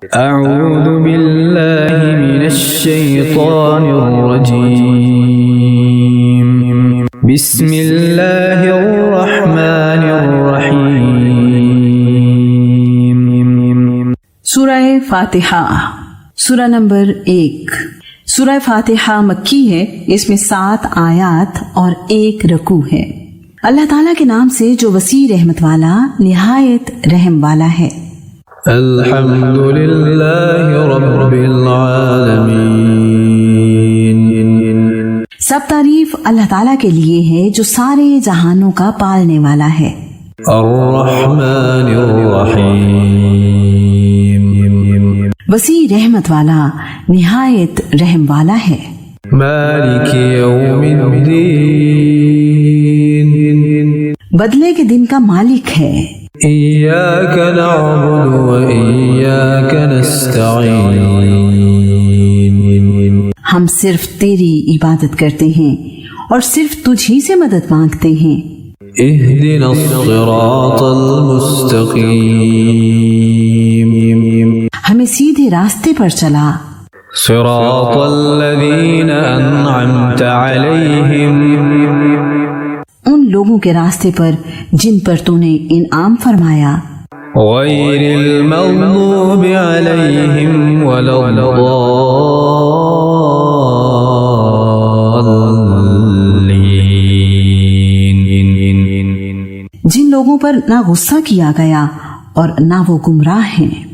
اعوذ باللہ من الشیطان الرجیم بسم اللہ الرحمن الرحیم۔ سورہ فاتحہ، سورہ نمبر 1۔ سورہ فاتحہ مکی ہے، اس میں 7 آیات اور 1 رکوع ہے۔ اللہ تعالیٰ کے نام سے جو وسیع رحمت والا، نہایت رحم والا ہے۔ الحمد للہ رب العالمین۔ سب تعریف اللہ تعالیٰ کے لیے ہے جو سارے جہانوں کا پالنے والا ہے۔ الرحمن الرحیم۔ وسیع رحمت والا، نہایت رحم والا ہے۔ مالک یوم الدین۔ بدلے کے دن کا مالک ہے۔ ایاک نعبد و ایاک نستعین۔ ہم صرف تیری عبادت کرتے ہیں اور صرف تجھ ہی سے مدد مانگتے ہیں۔ اہدنا الصراط المستقیم۔ ہمیں سیدھے راستے پر چلا۔ صراط الذین انعمت علیہم۔ ان لوگوں کے راستے پر جن پر تو نے انعام فرمایا۔ غیر المغضوب علیہم ولا الضالین۔ جن لوگوں پر نہ غصہ کیا گیا اور نہ وہ گمراہ ہیں۔